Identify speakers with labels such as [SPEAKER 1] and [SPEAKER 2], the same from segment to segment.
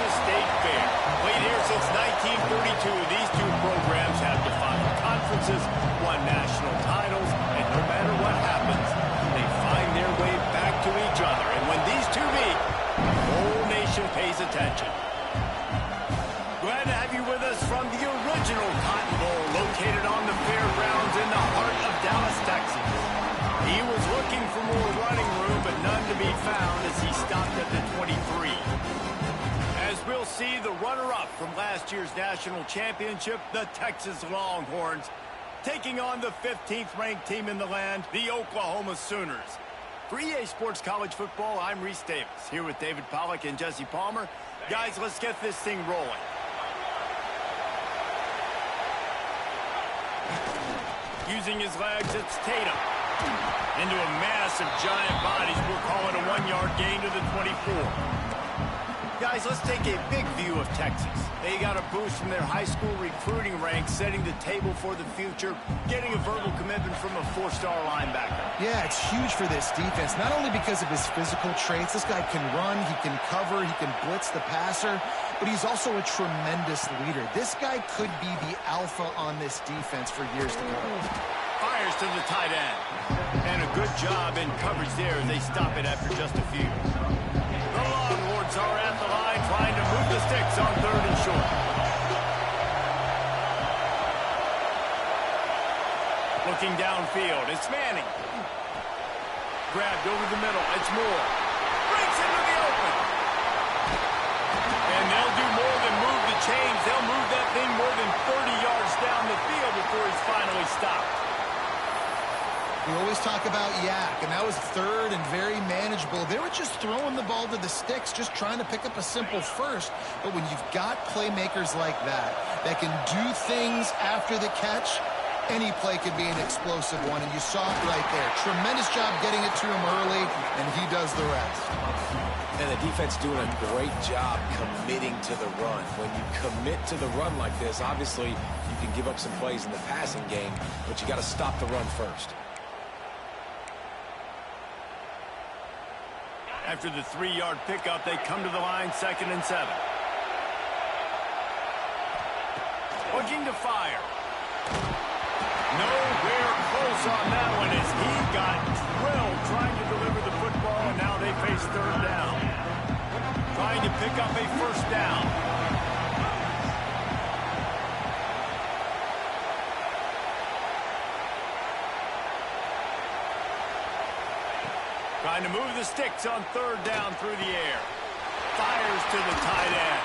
[SPEAKER 1] Texas State Fair. Played here since 1932, these two programs have defined conferences, won national titles, and no matter what happens, they find their way back to each other. And when these two meet, the whole nation pays attention. Glad to have you with us from the original Cotton Bowl, located on the fairgrounds in the heart of Dallas, Texas. He was looking for more running room, but none to be found as he stopped at the 23. As we'll see, the runner-up from last year's national championship, the Texas Longhorns, taking on the 15th-ranked team in the land, the Oklahoma Sooners. For EA Sports College Football, I'm Reese Davis, here with David Pollack and Jesse Palmer. Guys, let's get this thing rolling. Using his legs, it's Tatum. Into a massive giant bodies, we're calling a 1-yard gain to the 24. Guys, let's take a big view of Texas. They got a boost from their high school recruiting ranks, setting the table for the future, getting a verbal commitment from a 4-star linebacker.
[SPEAKER 2] Yeah, it's huge for this defense, not only because of his physical traits. This guy can run, he can cover, he can blitz the passer, but he's also a tremendous leader. This guy could be the alpha on this defense for years to come.
[SPEAKER 1] Fires to the tight end. And a good job in coverage there as they stop it after just a few. The Longhorns are at the line trying to move the sticks on 3rd and short. Looking downfield, it's Manning. Grabbed over the middle, it's Moore. Breaks into the open. And they'll do more than move the chains. They'll move that thing more than 30 yards down the field before he's finally stopped.
[SPEAKER 2] We always talk about yak, and that was 3rd and very manageable. They were just throwing the ball to the sticks, just trying to pick up a simple first. But when you've got playmakers like that can do things after the catch, any play could be an explosive one, and you saw it right there. Tremendous job getting it to him early, and he does the rest.
[SPEAKER 3] And the defense doing a great job committing to the run. When you commit to the run like this, obviously you can give up some plays in the passing game, but you got to stop the run first.
[SPEAKER 1] After the 3-yard pickup, they come to the line 2nd and 7. Looking to fire. Nowhere close on that one as he got drilled trying to deliver the football, and now they face 3rd down. Trying to pick up a 1st down. Trying to move the sticks on 3rd down through the air. Fires to the tight end.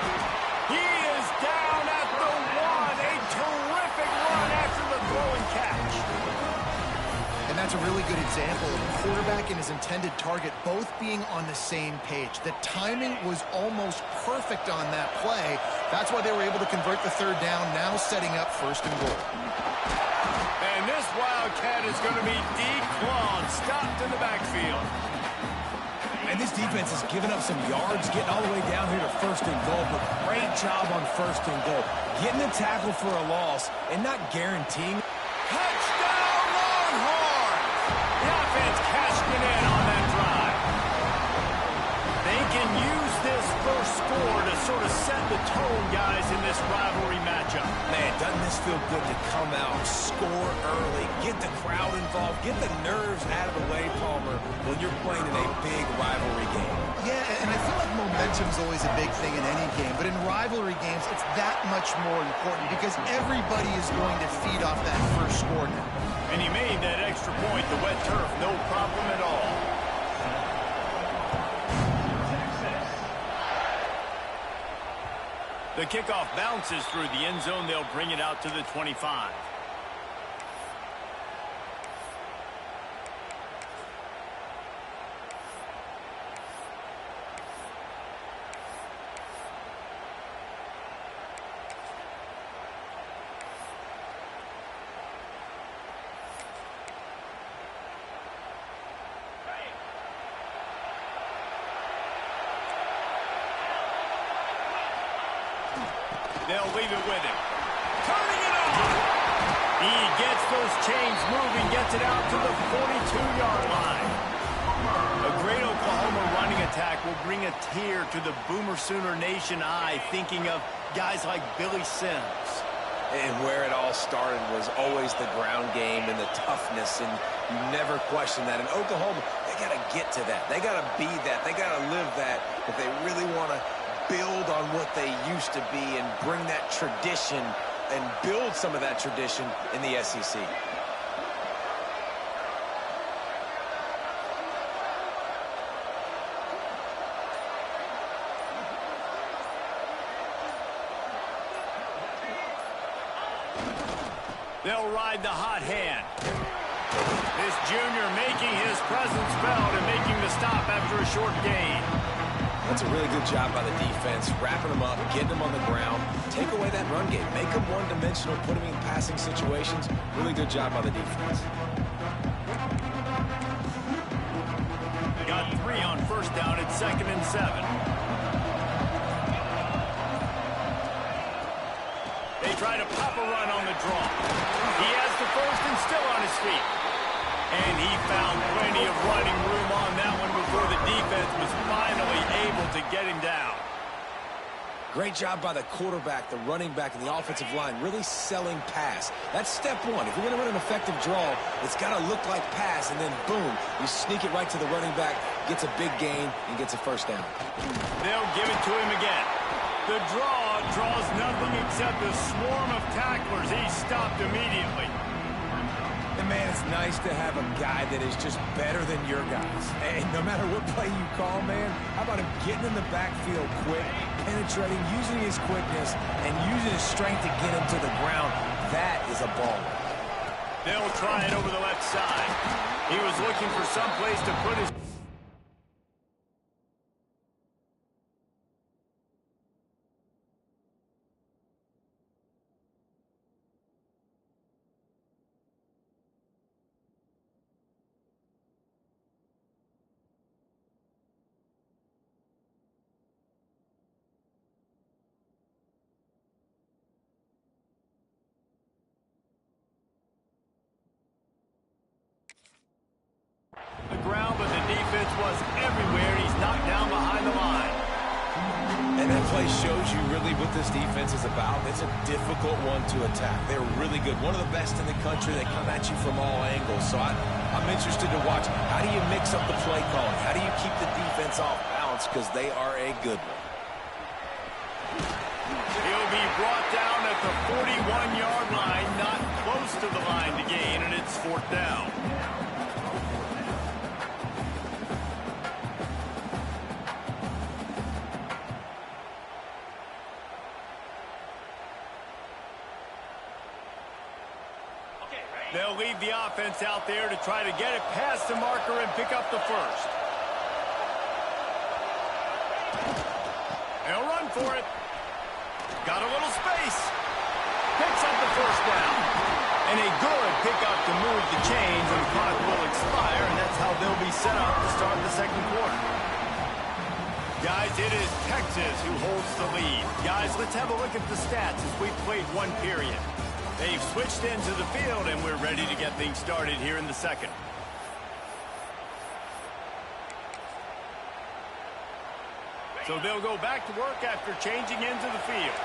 [SPEAKER 1] He is down at the 1. A terrific run after the throw and catch.
[SPEAKER 2] And that's a really good example of the quarterback and his intended target both being on the same page. The timing was almost perfect on that play. That's why they were able to convert the 3rd down, now setting up 1st and goal.
[SPEAKER 1] And this Wildcat is going to be declawed, stopped in the backfield.
[SPEAKER 3] And this defense has given up some yards getting all the way down here to 1st and goal, but great job on 1st and goal. Getting the tackle for a loss and not guaranteeing.
[SPEAKER 1] Touchdown Longhorns! The offense cashing in on that drive. They can use this first score to sort of set the tone, guys, in this rivalry matchup.
[SPEAKER 3] Man, doesn't this feel good to come out, score early, get the crowd involved, get the nerves out of the way, Palmer, when you're playing in a big rivalry game.
[SPEAKER 2] Yeah, and I feel like momentum's always a big thing in any game, but in rivalry games, it's that much more important because everybody is going to feed off that first score now.
[SPEAKER 1] And he made that extra point, the wet turf, no problem at all. The kickoff bounces through the end zone. They'll bring it out to the 25. They'll leave it with him. Turning it on. He gets those chains moving, gets it out to the 42-yard line. A great Oklahoma running attack will bring a tear to the Boomer Sooner Nation eye, thinking of guys like Billy Sims.
[SPEAKER 3] And where it all started was always the ground game and the toughness, and you never question that. In Oklahoma, they got to get to that. They got to be that. They got to live that if they really want to build on what they used to be and bring that tradition and build some of that tradition in the SEC.
[SPEAKER 1] They'll ride the hot hand. This junior making his presence felt and making the stop after a short gain.
[SPEAKER 3] That's a really good job by the defense, wrapping them up, getting them on the ground, take away that run game, make them one-dimensional, put them in passing situations. Really good job by the defense.
[SPEAKER 1] Got 3 on first down at 2nd and 7. They try to pop a run on the draw. He has the first and still on his feet. And he found plenty of running room on that one before the defense was finally able to get him down.
[SPEAKER 3] Great job by the quarterback, the running back, and the offensive line, really selling pass. That's step one. If you're going to run an effective draw, it's got to look like pass, and then boom, you sneak it right to the running back, gets a big gain, and gets a first down.
[SPEAKER 1] They'll give it to him again. The draw draws nothing except a swarm of tacklers. He's stopped immediately.
[SPEAKER 3] And man, it's nice to have a guy that is just better than your guys. And no matter what play you call, man, how about him getting in the backfield quick, penetrating, using his quickness, and using his strength to get him to the ground? That is a ball.
[SPEAKER 1] They'll try it over the left side. He was looking for some place to put his... the ground, but the defense was everywhere. He's knocked down behind the line.
[SPEAKER 3] And that play shows you really what this defense is about. It's a difficult one to attack. They're really good. One of the best in the country. They come at you from all angles. So I'm interested to watch. How do you mix up the play calling? How do you keep the defense off balance? Because they are a good one.
[SPEAKER 1] He'll be brought down at the 41-yard line, not close to the line to gain, and it's 4th down. They'll leave the offense out there to try to get it past the marker and pick up the first. They'll run for it. Got a little space. Picks up the first down. And a good pickup to move the chains, and the clock will expire, and that's how they'll be set up to start the second quarter. Guys, it is Texas who holds the lead. Guys, let's have a look at the stats as we've played one period. They've switched into the field, and we're ready to get things started here in the second. So they'll go back to work after changing into the field.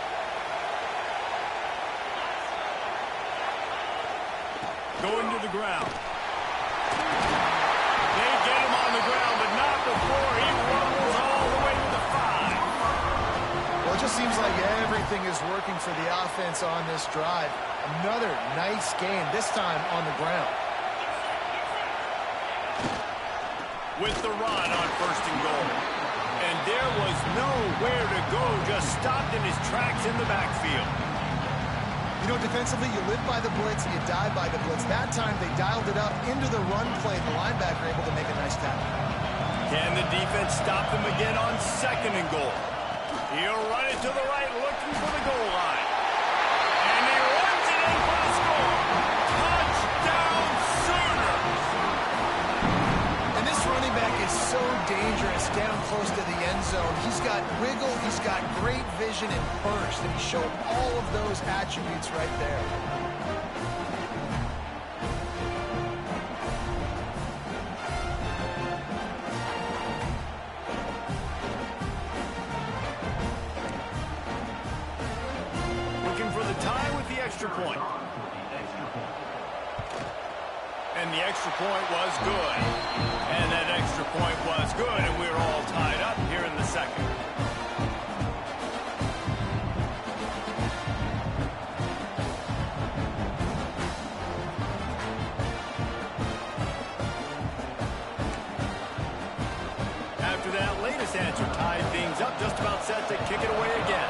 [SPEAKER 1] Going to the ground. They get him on the ground, but not before he rumbles all the way to the 5.
[SPEAKER 2] Well, it just seems like everything is working for the offense on this drive. Another nice gain, this time on the ground.
[SPEAKER 1] With the run on 1st and goal. And there was nowhere to go, just stopped in his tracks in the backfield.
[SPEAKER 2] You know, defensively, you live by the blitz, you die by the blitz. That time, they dialed it up into the run play. The linebacker able to make a nice tackle.
[SPEAKER 1] Can the defense stop them again on 2nd and goal? He'll run it to the right, looking for the goal line. And he runs it in for the score. Touchdown, Sooners!
[SPEAKER 2] And this running back is so dangerous down close to the end zone. He's got wiggle, he's got great vision and burst, and he showed all of those attributes right there.
[SPEAKER 1] And the extra point was good. And that extra point was good, and we're all tied up here in the second. After that latest answer tied things up, just about set to kick it away again.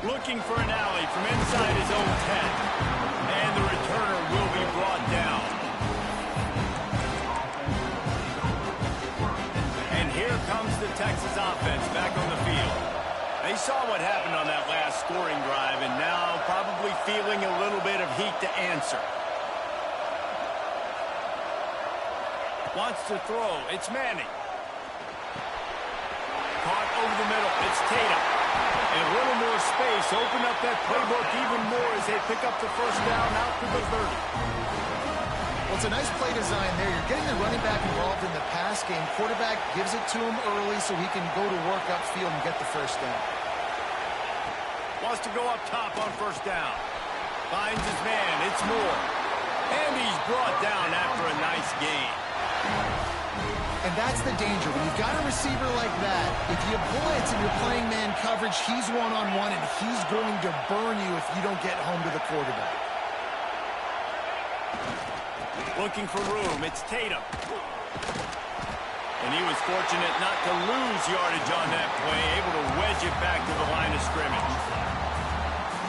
[SPEAKER 1] Looking for an alley from inside his own 10. And the returner will be brought down. And here comes the Texas offense back on the field. They saw what happened on that last scoring drive and now probably feeling a little bit of heat to answer. Wants to throw. It's Manning. Caught over the middle. It's Tatum. And a little more space. Open up that playbook even more as they pick up the first down out to the 30.
[SPEAKER 2] Well, it's a nice play design there. You're getting the running back involved in the pass game. Quarterback gives it to him early so he can go to work upfield and get the first down.
[SPEAKER 1] Wants to go up top on first down. Finds his man. It's Moore. And he's brought down after a nice gain.
[SPEAKER 2] And that's the danger. When you've got a receiver like that, if you blitz and you're playing man coverage, he's one-on-one, and he's going to burn you if you don't get home to the quarterback.
[SPEAKER 1] Looking for room. It's Tatum. And he was fortunate not to lose yardage on that play, able to wedge it back to the line of scrimmage.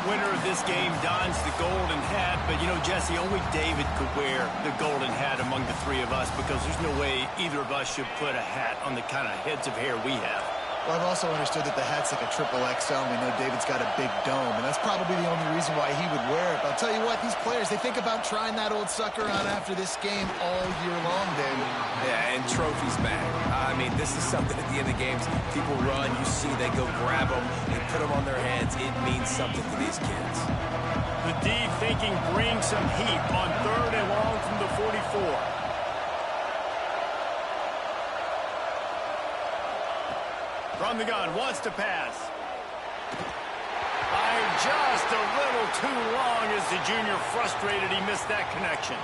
[SPEAKER 1] Winner of this game dons the golden hat, but, you know, Jesse, only David could wear the golden hat among the three of us because there's no way either of us should put a hat on the kind of heads of hair we have.
[SPEAKER 2] Well, I've also understood that the hat's like a triple XL, and we know David's got a big dome, and that's probably the only reason why he would wear it. But I'll tell you what, these players, they think about trying that old sucker on after this game all year long, David.
[SPEAKER 3] Yeah, and trophies matter. I mean, this is something at the end of games. People run, you see they go grab them, they put them on their heads. It means something to these kids.
[SPEAKER 1] The D thinking bring some heat on 3rd and long from the 44. From the gun, wants to pass. Just a little too long as the junior frustrated he missed that connection.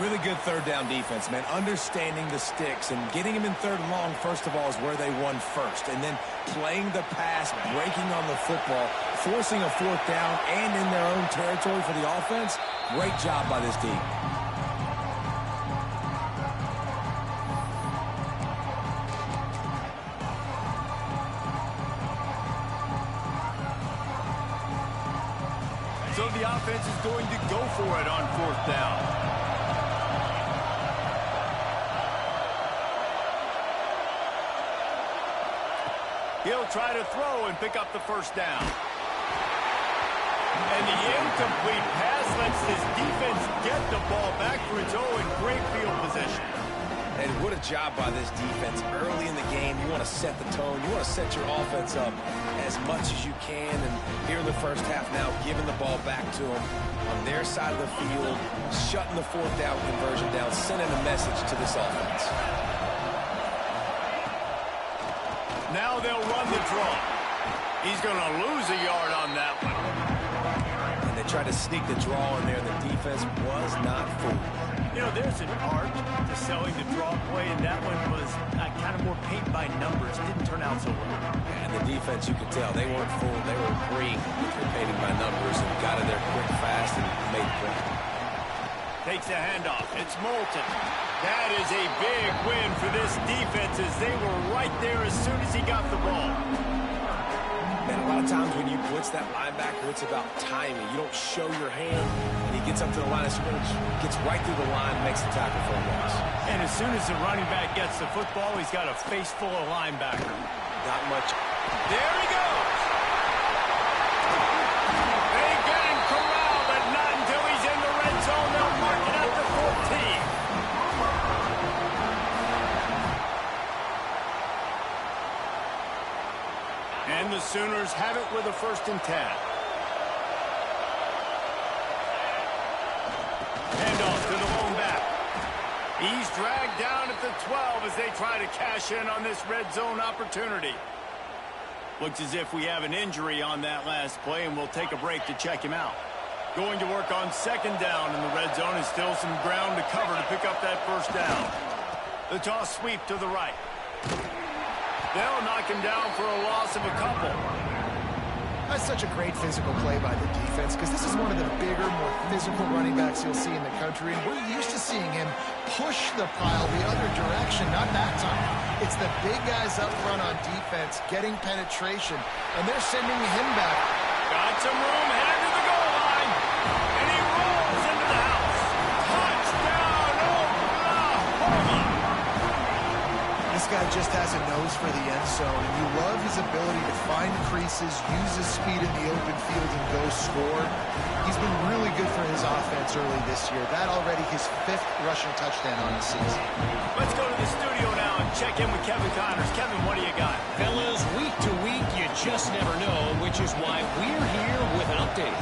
[SPEAKER 3] Really good third down defense, man. Understanding the sticks and getting him in 3rd and long, first of all, is where they won first. And then playing the pass, breaking on the football, forcing a 4th down and in their own territory for the offense. Great job by this team.
[SPEAKER 1] So the offense is going to go for it on 4th down. He'll try to throw and pick up the first down. And the incomplete pass lets this defense get the ball back for its own great field position.
[SPEAKER 3] And what a job by this defense. Early in the game, you want to set the tone. You want to set your offense up as much as you can. And here in the first half now, giving the ball back to them on their side of the field, shutting the 4th down conversion down, sending a message to this offense.
[SPEAKER 1] Now they'll run the draw. He's going to lose a yard on that one.
[SPEAKER 3] And they tried to sneak the draw in there. The defense was not fooled.
[SPEAKER 1] You know, there's an art to selling the draw play, and that one was kind of more paint by numbers. Didn't turn out so well.
[SPEAKER 3] And the defense, you could tell, they weren't fooled. They were agreeing with their painting by numbers and got in there quick, fast, and made the play.
[SPEAKER 1] Takes a handoff. It's Moulton. That is a big win for this defense as they were right there as soon as he got the ball.
[SPEAKER 3] Man, a lot of times when you blitz that linebacker, it's about timing. You don't show your hand, and he gets up to the line of scrimmage, gets right through the line, makes the tackle for a loss.
[SPEAKER 1] And as soon as the running back gets the football, he's got a face full of linebacker.
[SPEAKER 3] Not much.
[SPEAKER 1] There he goes. They get him corralled, but not until he's in the red zone. They'll mark it at the 14. And the Sooners have it with a 1st and 10. Handoff to the lone back. He's dragged down at the 12 as they try to cash in on this red zone opportunity. Looks as if we have an injury on that last play, and we'll take a break to check him out. Going to work on second down in the red zone, and still some ground to cover to pick up that first down. The toss sweep to the right. They'll knock him down for a loss of a couple.
[SPEAKER 2] That's such a great physical play by the defense because this is one of the bigger, more physical running backs you'll see in the country, and we're used to seeing him push the pile the other direction. Not that time. It's the big guys up front on defense getting penetration, and they're sending him back.
[SPEAKER 1] Got some room, headed to the goal line, and he rolls into the house. Touchdown, Oklahoma!
[SPEAKER 2] This guy just has a nose for the end zone, and you love his ability to find creases, use his speed in the open field, and go score. He's been really good for his offense early this year. That already his 5th rushing touchdown on the season.
[SPEAKER 1] Let's go to the studio now and check in with Kevin Connors. Kevin, what do you got?
[SPEAKER 4] Fellas, week to week, you just never know, which is why we're here with an update.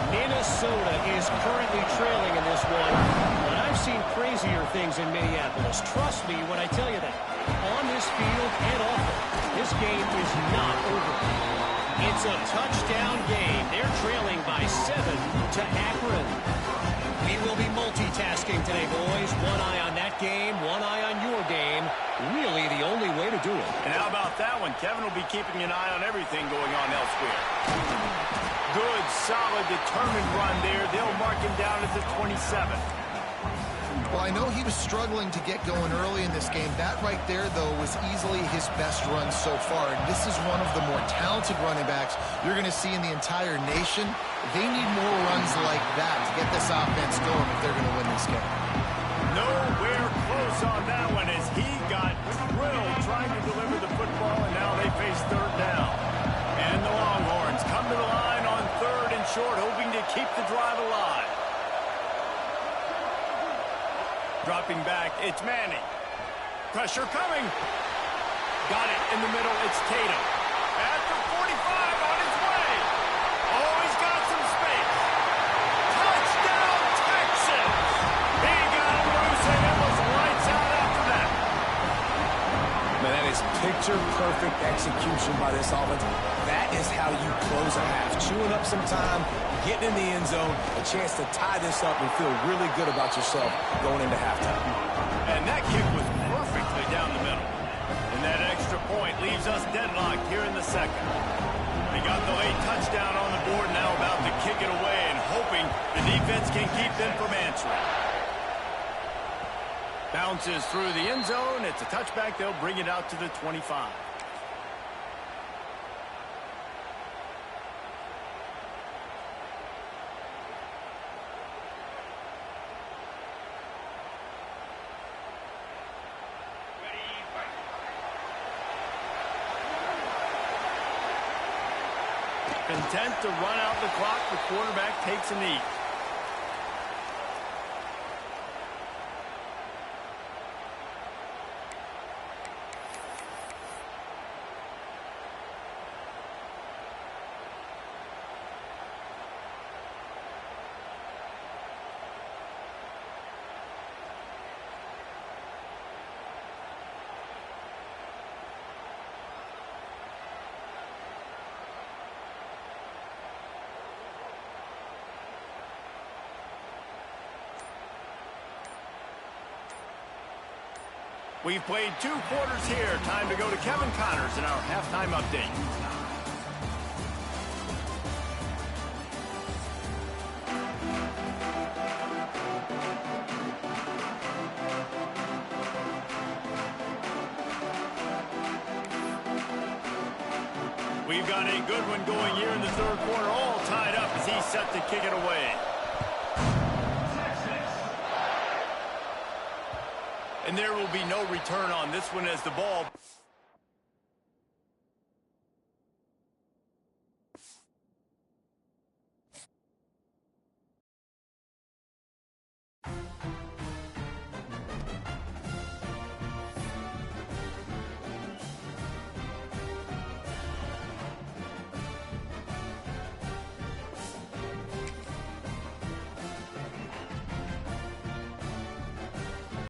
[SPEAKER 4] Minnesota is currently trailing in this one, but I've seen crazier things in Minneapolis. Trust me when I tell you that. On this field and off it, this game is not over. It's a touchdown game. They're trailing by 7 to Akron. We will be multitasking today, boys. One eye on that game, one eye on your game. Really the only way to do it.
[SPEAKER 1] And how about that one? Kevin will be keeping an eye on everything going on elsewhere. Good, solid, determined run there. They'll mark him down at the 27.
[SPEAKER 2] Well, I know he was struggling to get going early in this game. That right there, though, was easily his best run so far. And this is one of the more talented running backs you're going to see in the entire nation. They need more runs like that to get this offense going if they're going to win this game.
[SPEAKER 1] Nowhere close on that one as he got drilled trying to deliver the football, and now they face third down. And the Longhorns come to the line on 3rd and short, hoping to keep the drive alive. Dropping back, it's Manning. Pressure coming. Got it in the middle, it's Tatum. At the 45, on his way. Oh, he's got some space. Touchdown, Texas! He got loose and it was lights out after that.
[SPEAKER 3] Man, that is picture-perfect execution by this offense. That is how you close a half. Chewing up some time, getting in the end zone, a chance to tie this up and feel really good about yourself going into halftime.
[SPEAKER 1] And that kick was perfectly down the middle. And that extra point leaves us deadlocked here in the second. They got the late touchdown on the board, now about to kick it away and hoping the defense can keep them from answering. Bounces through the end zone. It's a touchback. They'll bring it out to the 25. Content to run out the clock, the quarterback takes a knee. We've played 2 quarters here. Time to go to Kevin Connors in our halftime update. We've got a good one going here in the 3rd quarter, all tied up as he's set to kick it away. And there will be no return on this one as the ball